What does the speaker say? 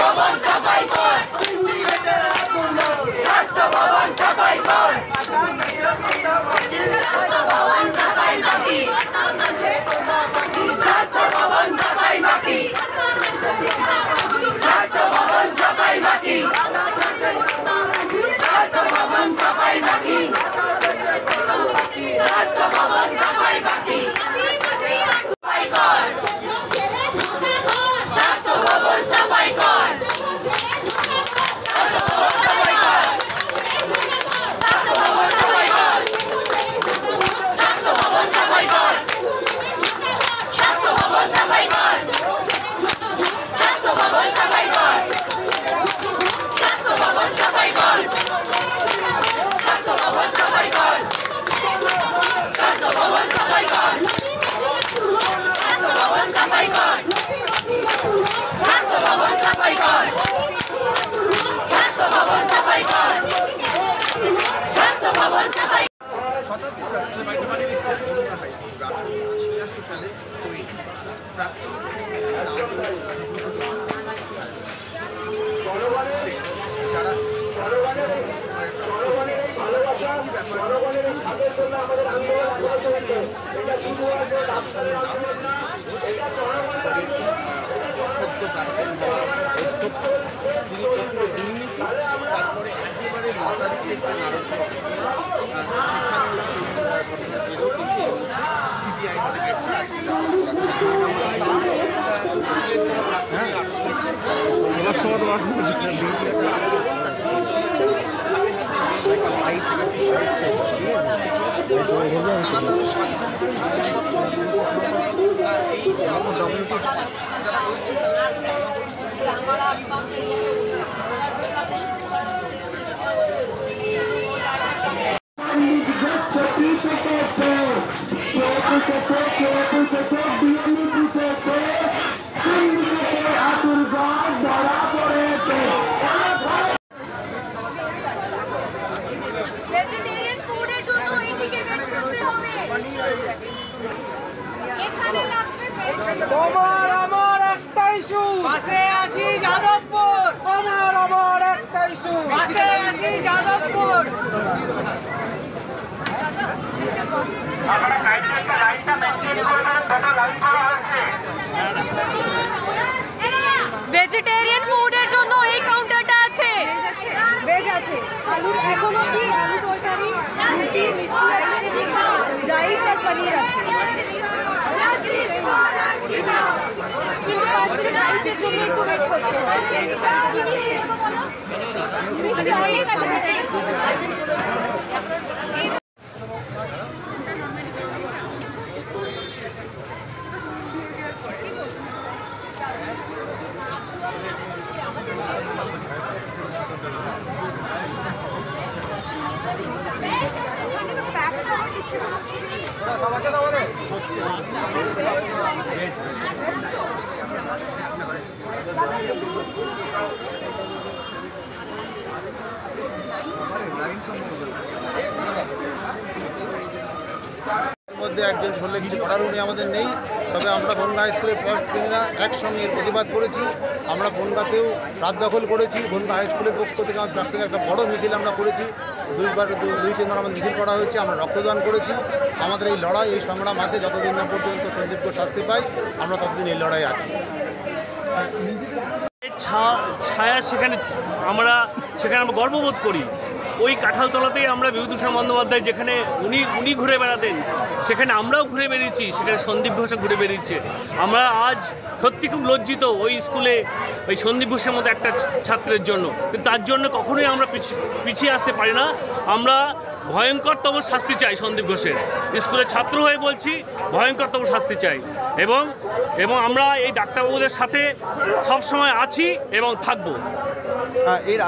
ভবন সাফাই কর, স্বাস্থ্য ভবন সাফাই কর, স্বাস্থ্য ভবন সাফাই বাকি, স্বাস্থ্য ভবন সাফাই বাকি, স্বাস্থ্য ভবন সাফাই বাকি, স্বাস্থ্য ভবন সাফাই বাকি, স্বাস্থ্য ভবন সাফাই বাকি, সাফাই কর, স্বাস্থ্য ভবন সাফাই কর, স্বাস্থ্য ভবন সাফাই কর, স্বাস্থ্য ভবন সাফাই কর, স্বাস্থ্য ভবন সাফাই কর, স্বাস্থ্য ভবন সাফাই কর, স্বাস্থ্য ভবন সাফাই কর, স্বাস্থ্য ভবন সাফাই কর, স্বাস্থ্য ভবন সাফাই কর, স্বাস্থ্য ভবন সাফাই কর, স্বাস্থ্য ভবন সাফাই কর, স্বাস্থ্য ভবন সাফাই কর, স্বাস্থ্য ভবন সাফাই শতাব্দী প্রাচীন হাই স্কুল 1886 সালে তৈরি। যারা তারপরে একেবারে লতারি ক্ষেত্রে সিবিআই তোমার আমার একটাই সুর, পাশে আছি যাদবপুর। তোমার আমার একটাই সুর, পাশে আছি যাদবপুর। ভেজিটেরিয়ান ফুডের জন্য এই কাউন্টারটা আছে, ভেজ আছে, আলু এখনো কি আলু তরকারি, লুচি, মিষ্টি, রাইস আর পনির আছে। কিন্তু 5 মিনিট রাইসের জন্য একটু ওয়েট করতে হবে। মিষ্টি অনেক আছে। মধ্যে একজন ধরলে কিছু করার উনি আমাদের নেই। তবে আমরা বনগাঁ হাই স্কুলের প্রতিনিধিরা একসঙ্গে এর প্রতিবাদ করেছি। আমরা বনগাঁতেও রাত দখল করেছি। বনগাঁ হাই স্কুলের পক্ষ থেকে আমাদের প্রাক থেকে একটা বড় মিছিল আমরা করেছি। 2-3বার আমাদের মিছিল করা হয়েছে। আমরা রক্তদান করেছি। আমাদের এই লড়াই, এই সংগ্রাম আছে যতদিন না পর্যন্ত সন্দীপ ঘোষ শাস্তি পাই, আমরা ততদিন এই লড়াই আছি। ছায়া সেখানে আমরা গর্ববোধ করি। ওই কাঁঠালতলাতেই আমরা বিভূতিভূষণ বন্দ্যোপাধ্যায় যেখানে উনি ঘুরে বেড়াতেন, সেখানে আমরাও ঘুরে বেরিয়েছি, সেখানে সন্দীপ ঘোষও ঘুরে বেরিয়েছে। আমরা আজ সত্যি খুব লজ্জিত ওই স্কুলে ওই সন্দীপ ঘোষের মতো একটা ছাত্রের জন্য। কিন্তু তার জন্য কখনোই আমরা পিছিয়ে আসতে পারি না। আমরা ভয়ঙ্করতম শাস্তি চাই সন্দীপ ঘোষের। স্কুলের ছাত্র হয়ে বলছি, ভয়ঙ্করতম শাস্তি চাই। এবং আমরা এই ডাক্তারবাবুদের সাথে সবসময় আছি এবং থাকবো। এর